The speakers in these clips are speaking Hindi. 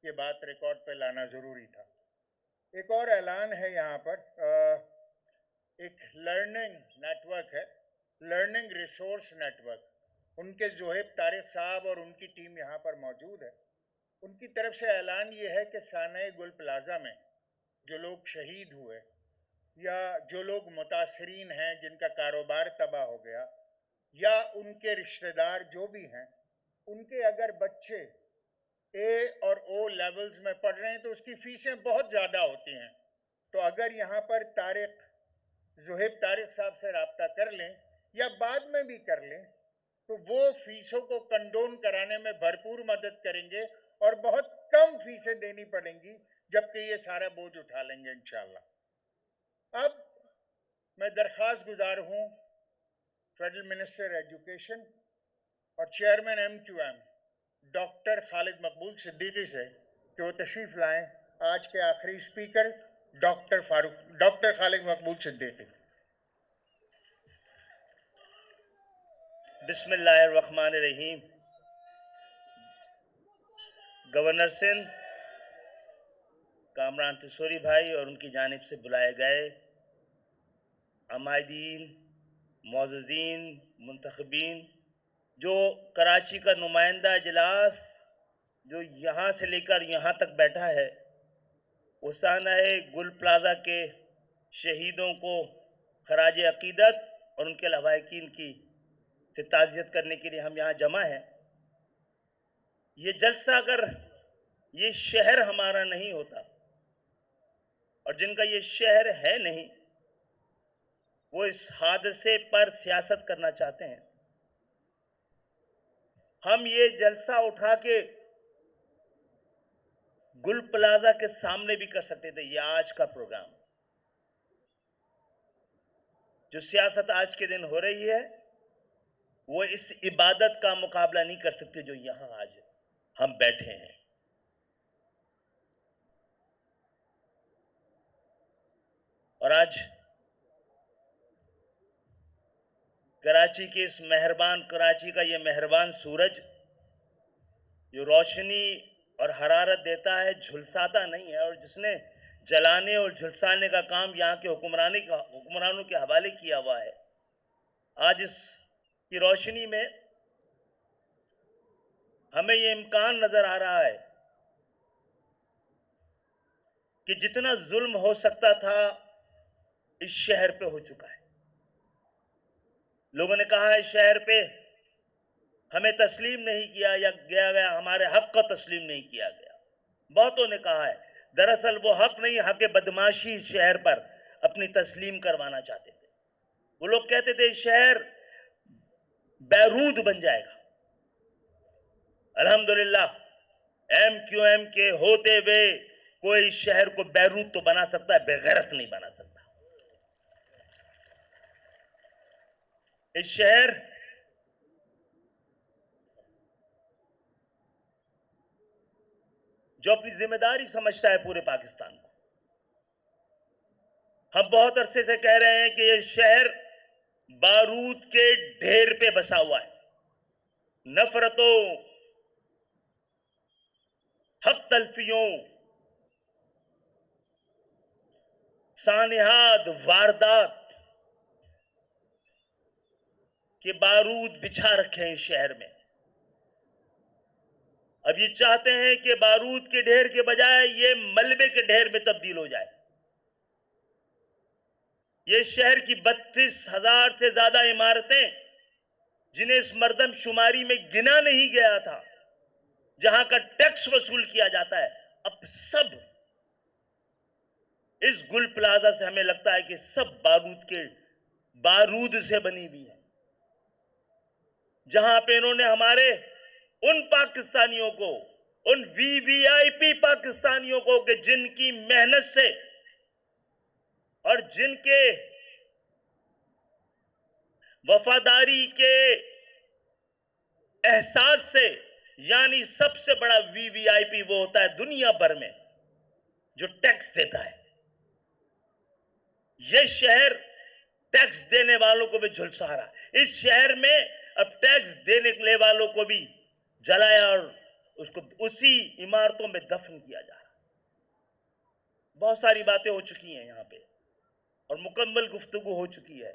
ये बात रिकॉर्ड पे लाना ज़रूरी था। एक और ऐलान है यहाँ पर, एक लर्निंग नेटवर्क है, लर्निंग रिसोर्स नेटवर्क। उनके जोहेब तारिक साहब और उनकी टीम यहाँ पर मौजूद है। उनकी तरफ से ऐलान ये है कि साने गुल प्लाजा में जो लोग शहीद हुए या जो लोग मुतासरीन हैं जिनका कारोबार तबाह हो गया या उनके रिश्तेदार जो भी हैं, उनके अगर बच्चे ए और ओ लेवल्स में पढ़ रहे हैं तो उसकी फीसें बहुत ज़्यादा होती हैं। तो अगर यहाँ पर जोहेब तारिक साहब से रब्ता कर लें या बाद में भी कर लें तो वो फीसों को कंडोन कराने में भरपूर मदद करेंगे और बहुत कम फीसें देनी पड़ेंगी, जबकि ये सारा बोझ उठा लेंगे इंशाल्लाह। अब मैं दरख्वास्त गुजार हूँ फेडरल मिनिस्टर एजुकेशन और चेयरमैन MQM डॉक्टर खालिद मकबूल सिद्दीकी से कि वो तशरीफ़ लाएं आज के आखिरी स्पीकर डॉक्टर खालिद मकबूल सिद्दीकी। बिस्मिल्लाहिर्रहमानिर्रहीम। गवर्नर सिंध कामरान तिसोरी भाई और उनकी जानिब से बुलाए गए अमायदीन, मौजूदीन, मुंतखबीन, जो कराची का नुमाइंदा इजलास जो यहाँ से लेकर यहाँ तक बैठा है, वो साना-ए गुल प्लाजा के शहीदों को खराज अकीदत और उनके लवाहिकीन की से ताज़ियत करने के लिए हम यहाँ जमा हैं। ये जलसा अगर ये शहर हमारा नहीं होता और जिनका ये शहर है नहीं, वो इस हादसे पर सियासत करना चाहते हैं। हम ये जलसा उठा के गुल प्लाजा के सामने भी कर सकते थे। ये आज का प्रोग्राम, जो सियासत आज के दिन हो रही है, वो इस इबादत का मुकाबला नहीं कर सकते जो यहां आज हम बैठे हैं। और आज कराची के इस मेहरबान कराची का ये मेहरबान सूरज जो रोशनी और हरारत देता है, झुलसाता नहीं है, और जिसने जलाने और झुलसाने का काम यहाँ के हुक्मरानों के हवाले किया हुआ है, आज इसकी रोशनी में हमें ये इम्कान नजर आ रहा है कि जितना जुल्म हो सकता था इस शहर पे हो चुका है। लोगों ने कहा है शहर पे हमें तस्लीम नहीं किया या गया, हमारे हक को तस्लीम नहीं किया गया। बहुतों ने कहा है, दरअसल वो हक नहीं, हक बदमाशी इस शहर पर अपनी तस्लीम करवाना चाहते थे। वो लोग कहते थे शहर बैरूत बन जाएगा। अल्हम्दुलिल्लाह MQM के होते हुए कोई शहर को बैरूत तो बना सकता है, बेगैरत नहीं बना सकता। इस शहर जो अपनी जिम्मेदारी समझता है पूरे पाकिस्तान को, हम बहुत अरसे से कह रहे हैं कि यह शहर बारूद के ढेर पे बसा हुआ है। नफरतों, हक तलफियों, सानिहाद, वारदात के बारूद बिछा रखे हैं इस शहर में। अब ये चाहते हैं कि बारूद के ढेर के बजाय ये मलबे के ढेर में तब्दील हो जाए। ये शहर की 32,000 से ज्यादा इमारतें, जिन्हें इस मर्दमशुमारी में गिना नहीं गया था, जहां का टैक्स वसूल किया जाता है, अब सब इस गुल प्लाजा से हमें लगता है कि सब बारूद से बनी हुई है। जहां पे इन्होंने हमारे उन पाकिस्तानियों को, उन VVIP पाकिस्तानियों को कि जिनकी मेहनत से और जिनके वफादारी के एहसास से, यानी सबसे बड़ा VVIP वो होता है दुनिया भर में जो टैक्स देता है। यह शहर टैक्स देने वालों को भी झुलसा रहा है। इस शहर में अब टैक्स देने वालों को भी जलाया और उसको उसी इमारतों में दफन किया जा रहा। बहुत सारी बातें हो चुकी हैं यहाँ पे और मुकम्मल गुफ्तगू हो चुकी है।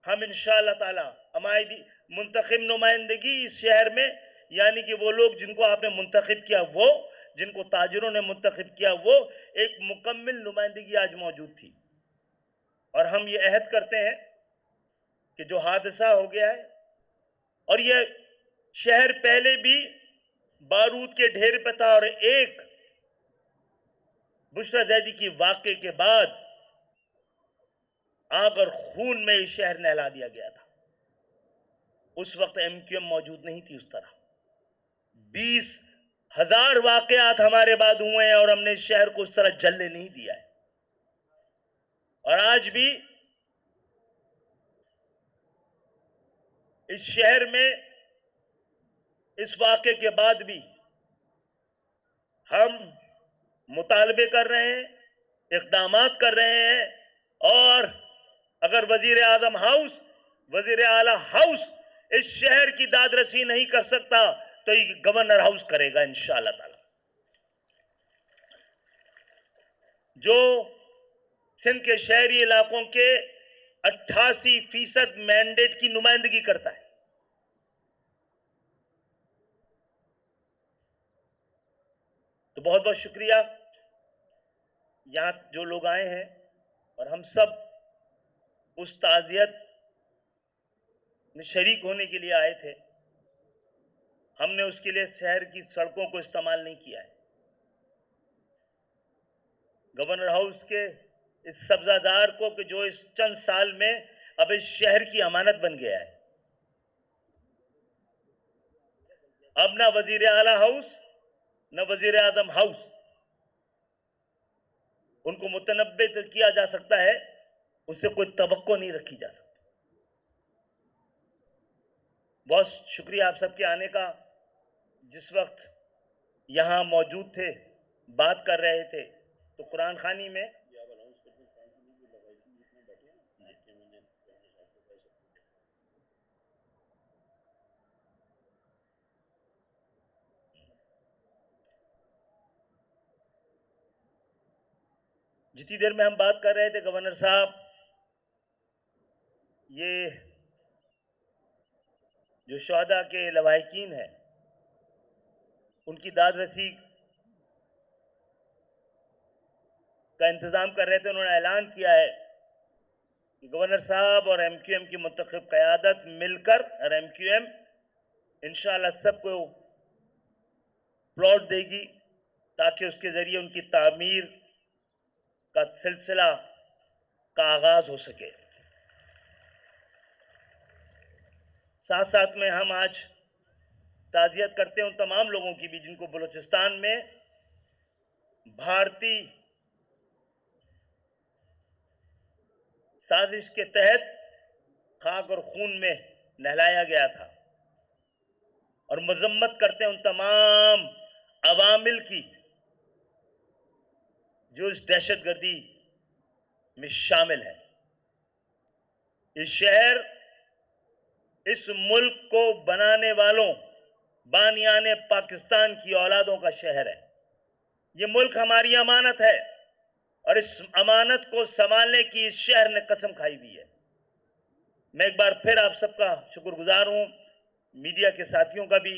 हम इंशाअल्लाह ताला हमारी मुंतखब नुमाइंदगी इस शहर में, यानी कि वो लोग जिनको आपने मुंतखब किया, वो जिनको ताजरों ने मुंतखब किया, वो एक मुकम्मल नुमाइंदगी आज मौजूद थी। और हम ये अहद करते हैं कि जो हादसा हो गया है, और यह शहर पहले भी बारूद के ढेर पे था, और एक बुशरा जैदी की वाक़े के बाद आग और खून में इस शहर नहला दिया गया था। उस वक्त MQM मौजूद नहीं थी उस तरह। 20,000 वाक़यात हमारे बाद हुए हैं और हमने इस शहर को उस तरह जलने नहीं दिया है। और आज भी इस शहर में इस वाक़े के बाद भी हम मुतालबे कर रहे हैं, इक़दामात कर रहे हैं, और अगर वज़ीर आज़म हाउस, वज़ीर आला हाउस इस शहर की दादरसी नहीं कर सकता तो ये गवर्नर हाउस करेगा इंशाअल्लाह ताला, जो सिंध के शहरी इलाकों के 88% मैंडेट की नुमाइंदगी करता है। तो बहुत बहुत शुक्रिया यहाँ जो लोग आए हैं, और हम सब उस ताज़ियत में शरीक होने के लिए आए थे। हमने उसके लिए शहर की सड़कों को इस्तेमाल नहीं किया है। गवर्नर हाउस के इस सब्जादार को कि जो इस चंद साल में अब इस शहर की अमानत बन गया है, अब ना वजीर आला हाउस न वजीर आजम हाउस उनको मुतनब्बे तो किया जा सकता है, उनसे कोई तवक्को नहीं रखी जा सकती। बहुत शुक्रिया आप सबके आने का। जिस वक्त यहाँ मौजूद थे, बात कर रहे थे, तो कुरान खानी में जितनी देर में हम बात कर रहे थे, गवर्नर साहब ये जो शहदा के लवाहिकीन हैं उनकी दादरसी का इंतज़ाम कर रहे थे। उन्होंने ऐलान किया है कि गवर्नर साहब और MQM की मुंतखब क़यादत मिलकर, और MQM इंशाअल्लाह सबको प्लॉट देगी ताकि उसके ज़रिए उनकी तामीर का सिलसिला का आगाज़ हो सके। साथ साथ में हम आज ताज़ियत करते हैं उन तमाम लोगों की भी जिनको बलूचिस्तान में भारतीय साजिश के तहत खाक और खून में नहलाया गया था, और मजम्मत करते हैं उन तमाम अवामिल की जो इस दहशतगर्दी में शामिल है। इस शहर इस मुल्क को बनाने वालों बानियाने पाकिस्तान की औलादों का शहर है। ये मुल्क हमारी अमानत है, और इस अमानत को संभालने की इस शहर ने कसम खाई हुई है। मैं एक बार फिर आप सबका शुक्रगुजार हूँ, मीडिया के साथियों का भी।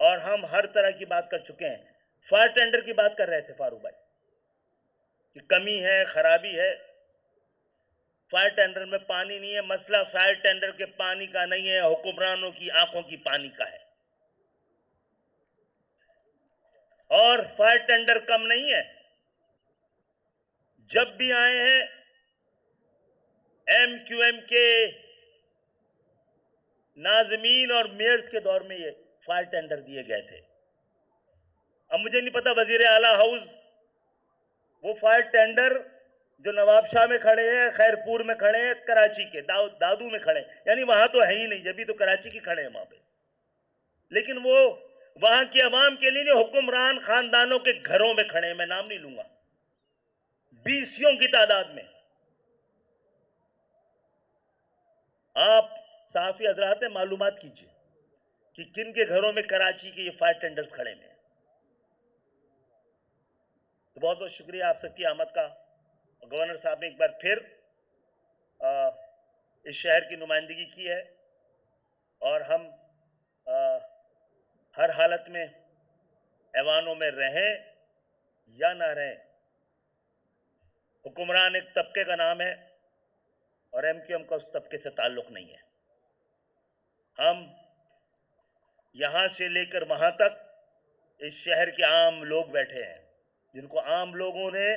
और हम हर तरह की बात कर चुके हैं। फायर टेंडर की बात कर रहे थे फारूक भाई कि कमी है, खराबी है। फायर टेंडर में पानी नहीं है। मसला फायर टेंडर के पानी का नहीं है, हुक्मरानों की आंखों की पानी का है। और फायर टेंडर कम नहीं है। जब भी आए हैं MQM के नाज़मीन और मेयर्स के दौर में ये फायर टेंडर दिए गए थे। अब मुझे नहीं पता वजीर आला हाउस वो फायर टेंडर जो नवाबशाह में खड़े हैं, खैरपुर में खड़े हैं, कराची के दादू में खड़े हैं, यानी वहां तो है ही नहीं, जब भी तो कराची की खड़े हैं वहां पे। लेकिन वो वहां की आवाम के लिए हुक्मरान खानदानों के घरों में खड़े हैं। मैं नाम नहीं लूंगा, 20 की तादाद में। आप सहाफी हजरात मालूमात कीजिए कि किन के घरों में कराची के ये फायर टेंडर्स खड़े हैं। तो बहुत बहुत शुक्रिया आप सबकी आमद का। गवर्नर साहब ने एक बार फिर इस शहर की नुमाइंदगी की है और हम हर हालत में ऐवानों में रहें या ना रहें, हुक्मरान एक तबके का नाम है और MQM का उस तबके से ताल्लुक नहीं है। हम यहां से लेकर वहां तक इस शहर के आम लोग बैठे हैं, जिनको आम लोगों ने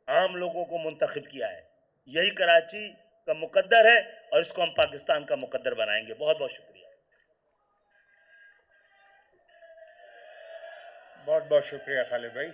आम लोगों को मुंतखब किया है। यही कराची का मुकद्दर है और इसको हम पाकिस्तान का मुकद्दर बनाएंगे। बहुत बहुत शुक्रिया। बहुत बहुत शुक्रिया खालिद भाई।